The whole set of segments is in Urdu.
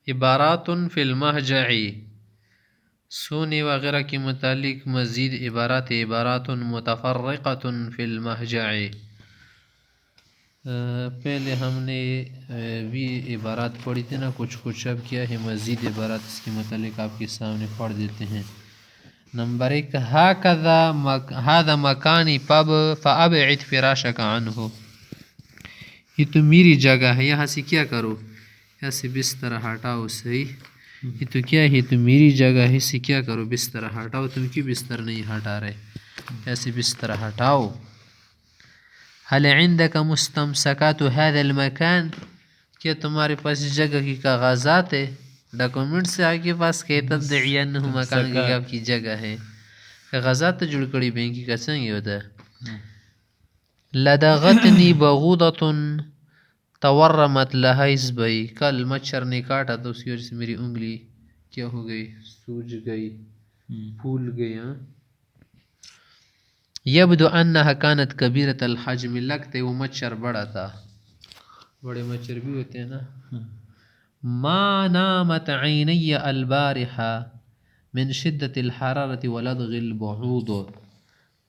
عبارات فی المہجع، سونے وغیرہ کے متعلق مزید عبارات متفرقۃ فی المہجع۔ پہلے ہم نے بھی عبارات پڑھی تھی نا کچھ، اب کیا ہے مزید عبارات اس کے متعلق آپ کے سامنے پڑھ دیتے ہیں۔ نمبر 1، هذا مکانی پب فابعد فراشک عنہ، یہ تو میری جگہ ہے، یہاں سے کیا کرو، یہاں سے بستر ہٹاؤ۔ صحیح، یہ تو کیا ہے، تو میری جگہ ہے، اس سے کیا کرو، بستر ہٹاؤ۔ تم کیوں بستر نہیں ہٹا رہے، ایسے بستر ہٹاؤ۔ هل عندك مستمسکات هذا المکان، کیا تمہارے پاس اس جگہ کی کاغذات ہے، ڈاکومنٹس ہے آپ کے پاس کہ تدعی انہ مکان کی آپ کی جگہ ہے، کاغذات جڑ کڑی بینکی کا سنگی ہوتا ہے۔ لدغتنی بغودۃ تورمت لہا اصبعی، کل مچھر نے کاٹا تو اس کی وجہ سے میری انگلی کیا ہو گئی، سوج گئی، پھول گئی۔ یبدو انہا کانت کبیرۃ الحجم، لگتے وہ مچھر بڑا تھا، بڑے مچھر بھی ہوتے ہیں نا۔ ما نامت عینی البارحہ من شدت الحرارۃ ولدغ البعوض،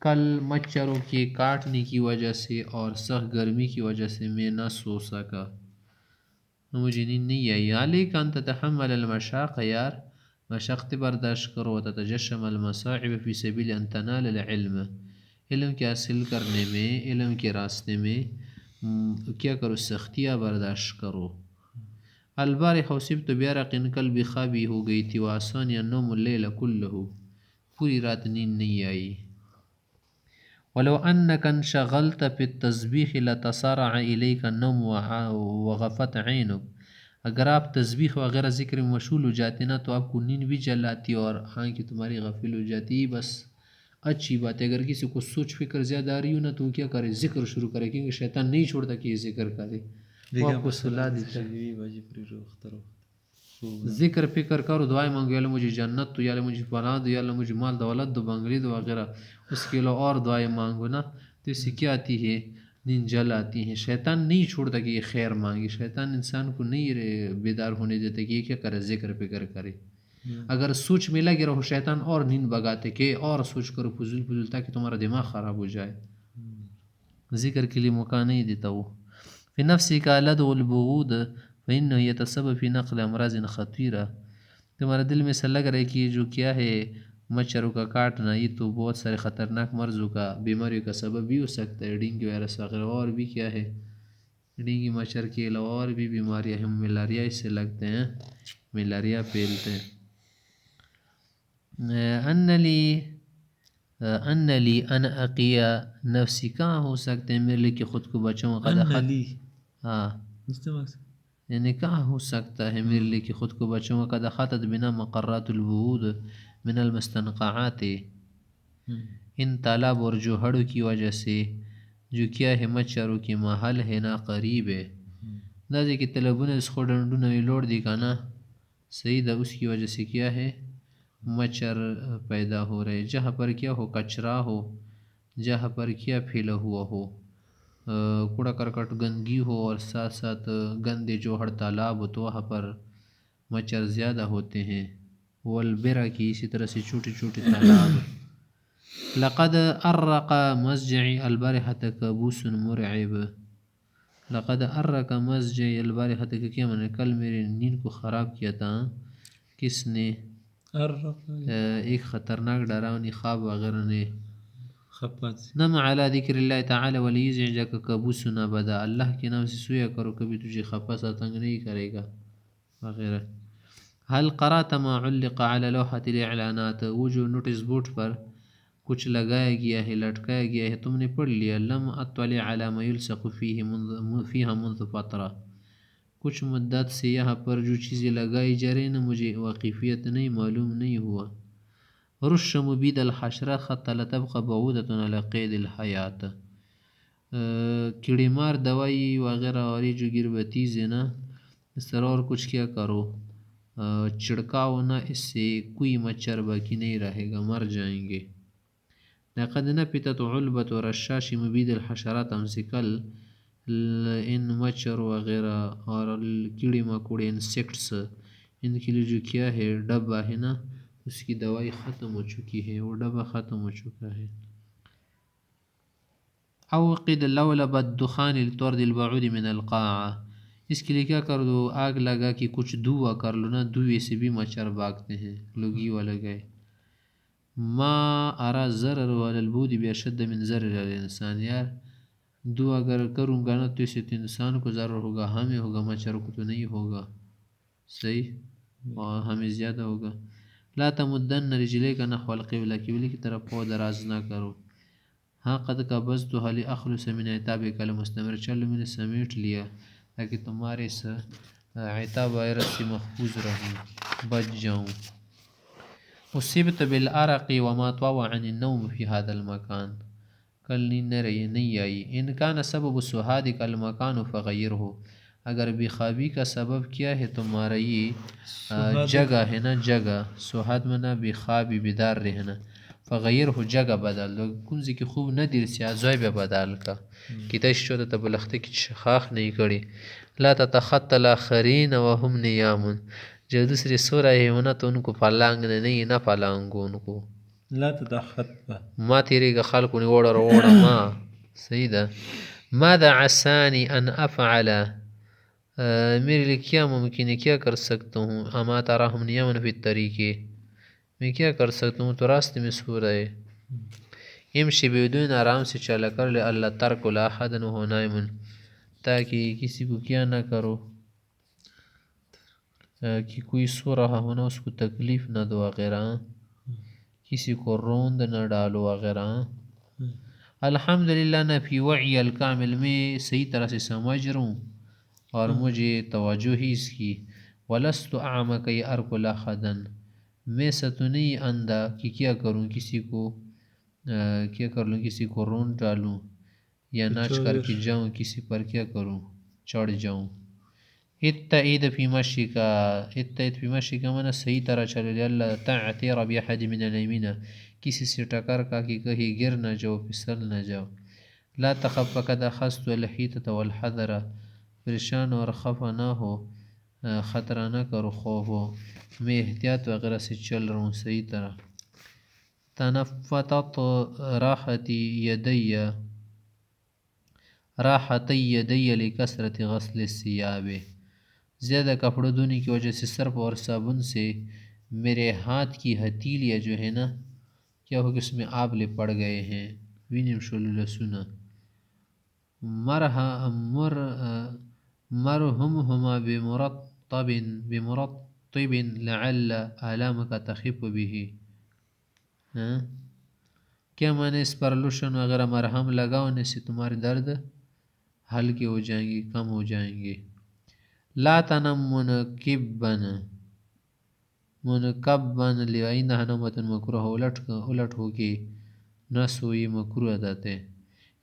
کل مچھروں کے کاٹنے کی وجہ سے اور سخت گرمی کی وجہ سے میں نہ سو سکا، مجھے نیند نہیں آئی۔ علیک ان تتحمل المشاق، یار مشقت برداشت کرو، وتتجشم المصاعب فی سبیل ان تنال العلم، علم کے حاصل کرنے میں، علم کے راستے میں کیا کرو، سختیاں برداشت کرو۔ البارحہ اصبت بعرق، کل بخابی ہو گئی تھی، وعصانی النوم اللیل کلہ، پوری رات نیند نہیں آئی۔ ولو انک انشغلت فی التسبیح لتصارع الیک النوم وغفت عینک، اگر آپ تسبیح وغیرہ ذکر میں مشغول ہو جاتے نا تو آپ کو نیند بھی چل آتی اور آنکھیں تمہاری غافل ہو جاتی۔ بس اچھی بات ہے، اگر کسی کو سوچ فکر زیادہ آ رہی ہو نا تو وہ کیا کرے، ذکر شروع کرے، کیونکہ شیطان نہیں چھوڑتا کہ یہ ذکر کرے، وہ آپ کو سلا دیتا ہے۔ ذکر فکر کرو، دعائیں مانگو، یا اللہ مجھے جنت دو، یا اللہ مجھے فلاں دو، یا اللہ مجھے مال دولت دو، بنگلے دو وغیرہ، اس کے علاوہ اور دعائیں مانگو نا تو اس سے کیا آتی ہے، نیند جل آتی ہے۔ شیطان نہیں چھوڑتا کہ یہ خیر مانگے، شیطان انسان کو نہیں بیدار ہونے دیتا کہ یہ کیا کرے، ذکر فکر کرے۔ اگر سوچ میں لگے رہو شیطان اور نیند بگاتے کہ اور سوچ کرو فضول فضول، تاکہ تمہارا دماغ خراب ہو جائے، ذکر کے لیے موقع نہیں دیتا وہ۔ فی نفسک لدغ البغود فإنه يتسبب في نقل امراض خطیرہ، تمہارے دل میں ایسا لگ رہا ہے کہ یہ جو کیا ہے مچھروں کا کاٹنا، یہ تو بہت سارے خطرناک مرضوں کا، بیماریوں کا سبب بھی ہو سکتا ہے، ڈینگی وائرس وغیرہ، اور بھی کیا ہے، ڈینگی مچھر کے علاوہ اور بھی بیماریاں ہیں، ملیریا اس سے لگتے ہیں، ملیریا پھیلتے ہیں۔ ان لی ان اقیہ نفسی، کہاں ہو سکتے ہیں میرے لیے کہ خود کو بچاؤں، ہاں یعنی کہاں ہو سکتا ہے میرے لیے کہ خود کو بچاؤں، قد خطت بنا مقرات الوعود من المستنقعات، ان تالاب اور جوہڑوں کی وجہ سے جو کیا ہے مچھروں کی محل ہے نا قریب ہے، دازے کہ طلبون اس کو ڈنڈوں نوی لوڑ دی کا نا، صحیح دا، اس کی وجہ سے کیا ہے مچھر پیدا ہو رہے، جہاں پر کیا ہو کچرا ہو، جہاں پر کیا پھیلا ہوا ہو، کوڑا کرکٹ گندگی ہو اور ساتھ ساتھ گندے جوہر تالاب ہو، تو وہاں پر مچھر زیادہ ہوتے ہیں، والبرہ کی اسی طرح سے چھوٹے چھوٹے تالاب۔ لقد ارق مسجعی البارحۃ کابوس مرعب، لقد ارق مسجعی البارحۃ، کہ کیا میں نے کل میرے نیند کو خراب کیا تھا، کس نے، ایک خطرناک ڈراؤنی خواب وغیرہ نے۔ نم علی ذکر اللہ تعالی ولیزعجک کابوس ابدا، اللہ کے نام سے سویا کرو، کبھی تجھے خفا سا تنگ نہیں کرے گا وغیرہ۔ حل قرأت ما علق علی لوحۃ الاعلانات، وہ جو نوٹس بورڈ پر کچھ لگایا گیا ہے، لٹکایا گیا ہے، تم نے پڑھ لیا؟ لم اطلع علی ما یلصق فیہا منذ فترہ، کچھ مدت سے یہاں پر جو چیزیں لگائی جا رہی نا مجھے واقفیت نہیں معلوم نہیں ہوا۔ رش مبید الحشرہ خط لتبقى بعودۃ علی قید الحیات، کیڑے مار دوائی وغیرہ اور یہ جو گربتیز ہے نا، اس طرح اور کچھ کیا کرو، چھڑکاؤ نا، اس سے کوئی مچھر باقی نہیں رہے گا، مر جائیں گے۔ لقد نفتت علبۃ رشاش مبید الحشرات، ہم سے کل ان مچھر وغیرہ اور کیڑے مکوڑے انسیکٹس ان کے لیے جو کیا ہے ڈبہ ہے نا اس کی دوائی ختم ہو چکی ہے، وہ ڈبہ ختم ہو چکا ہے۔ اوقد لولب الدخان لطرد البعود من القاعہ، اس کے لیے کیا کر دو، آگ لگا کہ کچھ دھواں کر لو نا، دھوئے سے بھی مچھر بھاگتے ہیں، لوگی والا گئے۔ ما ارا ضرر علی البود باشد من ضرر الانسان، یار دو اگر کروں گا نا تو اس سے تو انسان کو ضرر ہوگا، ہمیں ہوگا، مچھر کو تو نہیں ہوگا، صحیح، اور ہمیں زیادہ ہوگا۔ لا تمدن رجلیک نحو القبلہ، قبلے کی طرف پاؤں دراز نہ کرو۔ ہاں قد قبضتها لاخلص من عتابک المستمر، چلو میں نے سمیٹ لیا تاکہ تمہارے اس عتاب وائرس سے محفوظ رہوں، بچ جاؤں۔ اصبت بالعرق وما طوى عن النوم في هذا المكان، کل نیند نہیں آئی۔ ان کان سبب سہادک المکان فغیرہ، اگر بے خوابی کا سبب کیا ہے تمہارا یہ جگہ ہے نا، جگہ سہاد منا بے خوابی بیدار رہنا، فغیرہ جگہ بدل دو، کنزی کی خوب نہ دیر سے آزوئی بے بدل کا کتاش چوتا تب لختے کی خاخ نہیں کری۔ لا تتخط الاخرین وهم نیام، جو دوسری سو رہے ہونا تو ان کو پلانگنا نہیں، نہ پلانگو ان کو، لا تتخط ما تیرے گا خلقونی اوڑا روڑا ما، صحیح دا۔ ماذا عسانی ان افعل، میرے لیے کیا ممکن ہے، کیا کر سکتا ہوں، اما تراہم نیامن فی الطریقے، میں کیا کر سکتا ہوں تو راستے میں سو رہے۔ امشی بدون، آرام سے چلا کر لے، اللہ ترک لاحدن وہو نائمن، تاکہ کسی کو کیا نہ کرو، کہ کوئی سو رہا ہونا اس کو تکلیف نہ دو وغیرہ، کسی کو روند نہ ڈالو وغیرہ۔ الحمدللہ نہ فی وعی الکامل، میں صحیح طرح سے سمجھ رہا ہوں اور مجھے توجہ ہی اس کی۔ ولست اعمق ارک لاحدن، میں ستو نہیں اندھا کہ کیا کروں کسی کو، کیا کر لوں کسی کو رون ڈالوں یا ناچ کر کے جاؤں کسی پر، کیا کروں چڑھ جاؤں۔ اتعید فی مشی کا، اتعید فی مشی کا معنی صحیح طرح چلے لے، اللہ تعتیر بیحد من الیمین، کسی سے ٹکر کا کہ کہیں گر نہ جاؤ، پھسل نہ جاؤ۔ لا تخف فقد اخذت الحیطۃ والحذر، پریشان اور خفا نہ ہو، خطرہ نہ کرو، خوف ہو، میں احتیاط وغیرہ سے چل رہا ہوں صحیح طرح۔ تنفتت راحتی یدی، راحتی یدی لکثرت غسل الثیاب، زیادہ کپڑوں دھونے کی وجہ سے صرف اور صابن سے میرے ہاتھ کی ہتھیلیاں جو ہے نا کیا ہو کہ اس میں آبلے پڑ گئے ہیں، وینم شلو لسنا۔ مرہمہما بمرطب لعل آلامک تخف به، کیا معنی اس پر لوشن وغیرہ مرہم لگانے سے تمہارے درد ہلکے ہو جائیں گے، کم ہو جائیں گے۔ لا تنم منکبن لئینہ نومت مکروہ، الٹ ہو کے نہ سوئی مکروہ عادت ہے۔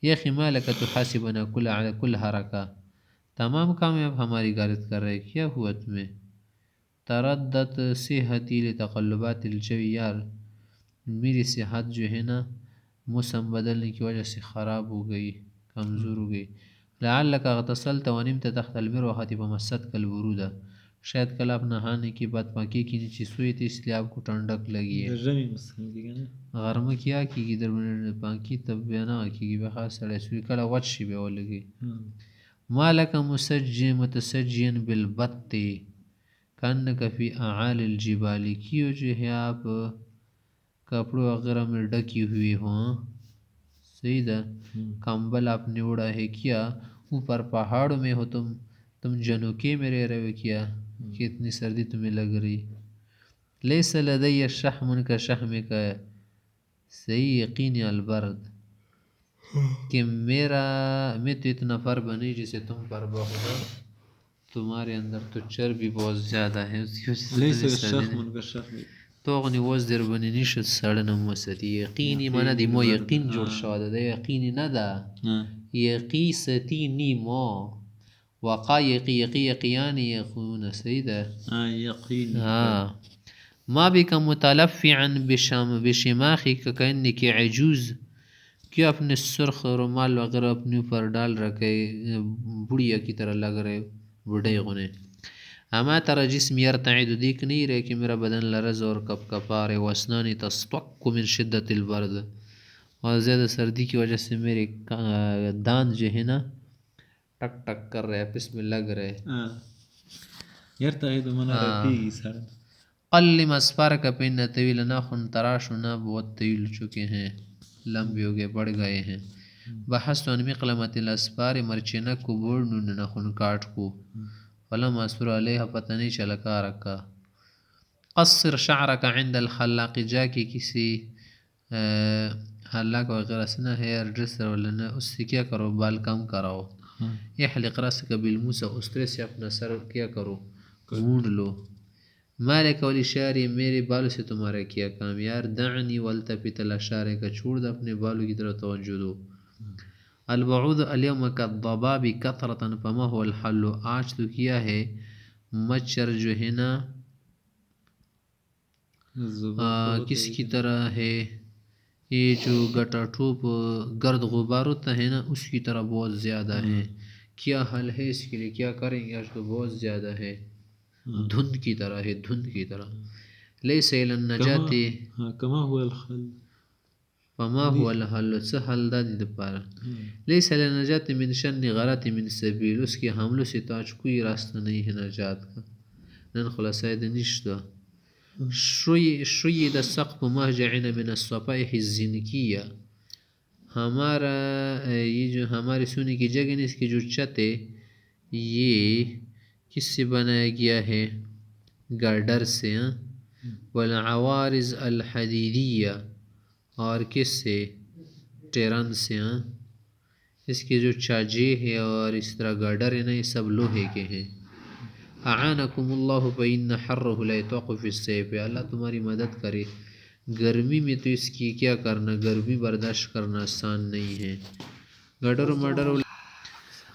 یہ خمالک تحاسبنا کل حرکہ، تمام کام اب ہماری غارت کر رہے، کیا ہوا تمہیں؟ تردد صحتی لتقلبات الجو، یار میری صحت جو ہے نا موسم بدلنے کی وجہ سے خراب ہو گئی، کمزور ہو گئی۔ لعلک اغتسلت ونمت تحت المروحۃ فمستک البرودہ، شاید کل آپ نہانے کے بعد پنکھے کے نیچے سوئے تھے اس لیے آپ کو ٹھنڈک لگی ہے۔ غرمہ کیا کی گی در پنکھی تب بیانا کی گی بخار سڑے سوئی کلا وچ بھی ہو لگی۔ مالک متسجین بالبط کانک فی اعالی الجبال، کیوں جو ہے آپ کپڑوں وغیرہ میں ڈکی ہوئی ہوں، صحیح دا، کمبل آپ نے اڑا ہے کیا، اوپر پہاڑوں میں ہو تم جنوکے میں رہ رہے ہو کیا کہ اتنی سردی تمہیں لگ رہی۔ لیس لدی شحم کا شحم کا، صحیح یقین البرد، کہ میں تو اتنا فرب نہیں جسے تم پر بہنا، تمہارے اندر تو چربی بہت زیادہ ہے، تو اغنی وز در بنی نیشت سڑنم وسطی، یقینی مانا دی مو یقین جوڑ شواده ده، یقینی ندا، یقی ستی نی مو، وقا یقی یقیانی یقون، صحیح ده یقین۔ ما بک متلفعا بشماخی کانک عجوز، کیا اپنے سرخ رومال وغیرہ اپنے اوپر ڈال رکھے، بڑھیا کی طرح لگ رہے بڑھے غنے۔ اما ترى جسم يرتعد دیکھ نہیں رہے کہ میرا بدن لرز اور کپ کپا رہے، واسنانی تصطق من شدت البرد، اور زیادہ سردی کی وجہ سے میرے داند جو ہے نا ٹک ٹک کر رہے، آپس میں لگ رہے. يرتعد من رپیگی سر. قلم اسفار کا پین طویل ناخن تراش و نا بہت طویل چکے ہیں، لمبے ہو گئے، بڑھ گئے ہیں. بحث عن مقلمت الاسفار مرچینہ کو بوڑ ناخن کاٹ کو، فلم اسفر علیہ پتہ نہیں چلا کا رکھا. قصر شعرک عند الخلاق، جا کے کسی حلاق وغیرہ سے نا ہیئر ڈریسر والا اس سے کیا کرو، بال کم کراؤ. احلق راسک بالموسى، استرے سے اپنا سر کیا کرو، مونڈ لو. مالک ولی شعری، میرے بالوں سے تمہارا کیا کام یار. دعنی والتفت الاشعار کا، چھوڑ دو اپنے بالوں کی طرف توجہ دو. البعوض اليوم كالضباب كثرة فما هو الحل، آج تو کیا ہے مچھر جو ہے نا کس کی طرح ہے، یہ جو گٹا ٹوپ گرد غبار ہوتا ہے نا اس کی طرح بہت زیادہ ہے. کیا حل ہے اس کے لیے، کیا کریں گے، آج تو بہت زیادہ ہے، دھند کی طرح ہے، دھند کی طرح. لیس الی النجات کما هو الحل، فما هو الحل، سے حل دا دی پارا. لیس الی النجات من شن غرات من سبیل، اس کے حملوں سے تو آج کوئی راستہ نہیں ہے نجات کا، نن خلاصہ نشتا. شید السقف مہجعن من الصفائح الزنکیہ، ہمارا یہ جو ہمارے سونے کی جگہ اس کی جو چھت ہے یہ کس سے بنایا گیا ہے، گارڈر سے. والعوارض الحدیدیہ، اور کس سے، ٹیرن سے. اس کے جو چاجے ہے اور اس طرح گارڈر ہے نا یہ سب لوہے کے ہیں. اعانکم اللہ فإن حرہ لا یطاق فی السیف، اللہ تمہاری مدد کرے، گرمی میں تو اس کی کیا کرنا، گرمی برداشت کرنا آسان نہیں ہے. گارڈر مرڈر.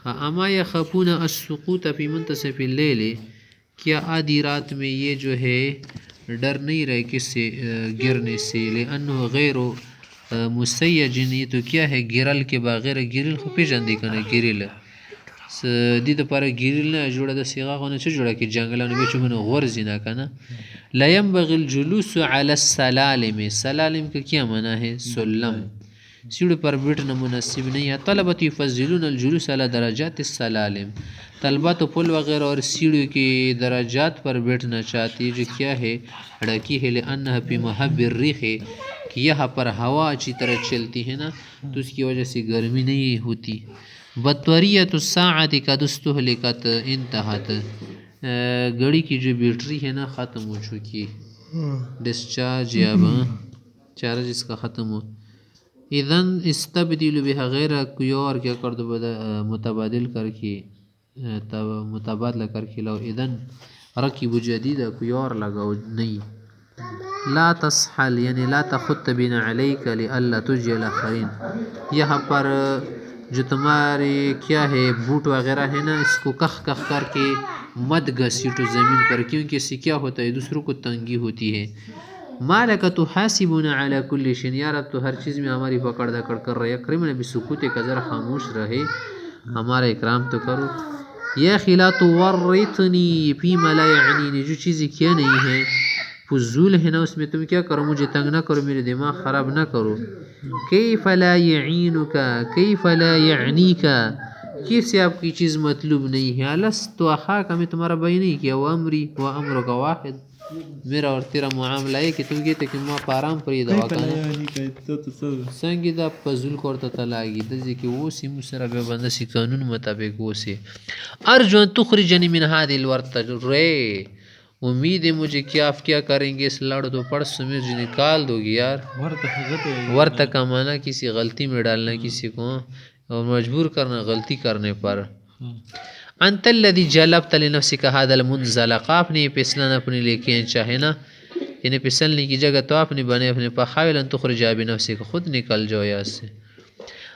اما یخافون السقوط فی منتصف اللیل، کیا آدھی رات میں یہ جو ہے ڈر نہیں رہے کس سے، گرنے سے. لأنه غیر مسیج، یہ تو کیا ہے گرل کے بغیر، گرل خو پیژندې کنه گرل دې دپاره ګریل نه جوړه د سیغاغونه څه جوړه کې جنګلانو به چمنه غورځي نه کنه. لا ينبغي الجلوس على السلالم، سلالم کا کیا معنی ہے، سلم، سیڑھے پر بیٹھنا مناسب نہیں ہے. طلبت يفضلون الجلوس على درجات السلالم، طلبہ تو پل وغیرہ اور سیڑھیوں کے درجات پر بیٹھنا چاہتی ہے جو کیا ہے ڑکی ہے. لأنها في محب الريح، کہ یہاں پر ہوا اچھی طرح چلتی ہے نا تو اس کی وجہ سے گرمی نہیں ہوتی. بطوریت الساعت کا دستہلکت انتہت، گھڑی کی جو بیٹری ہے نا ختم ہو چکی، ڈسچارج یا چارج اس کا ختم ہو. اذن استبدل بها غیرہ، کوئی اور کیا کر دو متبادل کر کے، متبادلہ کر کے لاؤ. اذن رکب جدیدہ، کوئی اور لگاؤ نئی. لا تصحل یعنی لا تخط بنا علیک لئلا تجی الاخرین، یہاں پر جو تمہارے کیا ہے بوٹ وغیرہ ہے نا اس کو کخ کخ کر کے مت گھسیٹو زمین پر، کیونکہ اس سے کیا ہوتا ہے دوسروں کو تنگی ہوتی ہے. مالک تحاسبنا علی کل شیء، یا رب تو ہر چیز میں ہماری پکڑ دکڑ کر رہے. اکرمنا بسکوت کا، ذرا خاموش رہے، ہمارا اکرام تو کرو. یا اخی لا تورطنی فیما لا یعنینی، جو چیزیں کیا نہیں ہے فضول ہے نا اس میں تم کیا کرو، مجھے تنگ نہ کرو، میرے دماغ خراب نہ کرو. کیف لا یعینک، کیف لا یعنیک، کیف سے آپ کی چیز مطلوب نہیں ہے. الست اخاک، میں تمہارا بھائی نہیں کیا، و امری و امرک واحد، میرا اور تیرا معاملہ ہے کہ تم کہتے کہ ما پارام پر یہ دوا کانا سنگی دا فضول کورتا تلاگی دزی کہ وہ سی مسرا بے بندسی قانون مطابق وہ سے. ارجو ان تخرجنی من هذه الورطة، رے امید ہے مجھے کہ آپ کیا کریں گے اس لڑ دو پڑ سے مجھے نکال دو گی یار. ورطہ کا معنی کسی غلطی میں ڈالنا، کسی کو اور مجبور کرنا غلطی کرنے پر. انت الذی جلبت لنفسک هذا المنزلق، آپ نے یہ پسلن اپنے لے کے چاہے نا، یعنی پسلنے کی جگہ تو آپ نے بنے اپنے پا. حاول ان تخرج بنفسک، خود نکل جاؤ یہاں سے.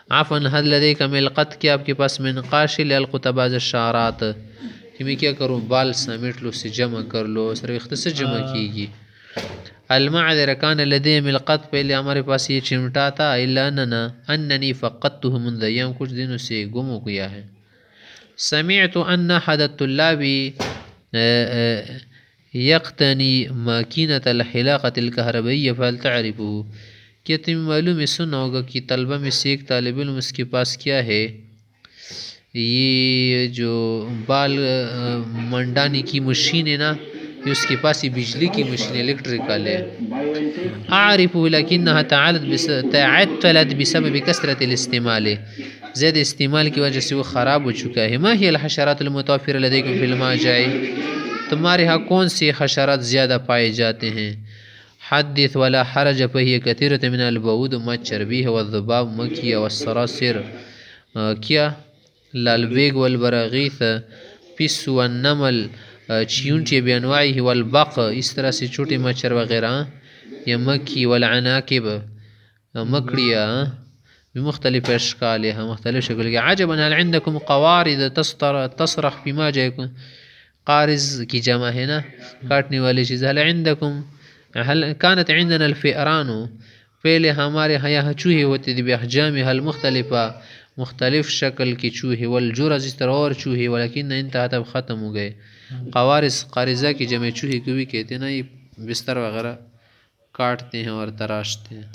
عفوا هل لدیک ملقط، کیا آپ کے پاس منقاش لالقط بعض الشعرات، کہ میں کیا کروں بال سمیٹ لو، سے جمع کر لو، صرف اختصر جمع کی گی. المعذر کان لدی ملقط، پہلے ہمارے پاس یہ چمٹا تھا. الا اننی فقدته منذ ایام، کچھ دنوں سے گم ہو گیا ہے. سمعت ان احد الطلاب یقتنی ماکینت الحلاقت الکہربائیہ فهل تعرفه، کیا تمہیں معلوم ہے سنا ہوگا کہ طلبہ میں سے ایک طالب علم اس کے پاس کیا ہے، یہ جو بال منڈانے کی مشین ہے نا، یہ اس کے پاس یہ بجلی کی مشین الیکٹریکل ہے. اعرف لیکنها تعطلت بسبب کثرت الاستعمال، زیادہ استعمال کی وجہ سے وہ خراب ہو چکا ہے. ما هي الحشرات المتوفرة لديكم في الماجع، تمہارے ہاں کون سے حشرات زیادہ پائے جاتے ہیں؟ حدث ولا حرج فهي كثيرة من البعود، مچھر بھی ہے، والذباب مکھیاں، والصراصر کیا لالبیگ، والبراغیث پس، والنمل چیونٹی بانواعه، والبق اس طرح سے چھوٹے مچھر وغیرہ یا مکھی، والعناکب مکڑیاں بمختلف اشکالها مختلف شکل کے. عجبا هل عندكم قوارض تصرخ بما جاءكم، قارض کی جمع ہے نا کاٹنے والی چیز. هل عندكم هل كانت عندنا الفئران، پہلے ہمارے یہاں چوہے ہوتے تھے، باحجامها المختلفہ مختلف شکل کی چوہے، والجرز اس طرح اور چوہے، ولیکن انتہت اب ختم ہو گئے. قوارض قارضہ کی جمع چوہے کو بھی کہتے ہیں نا، یہ بستر وغیرہ کاٹتے ہیں اور تراشتے ہیں.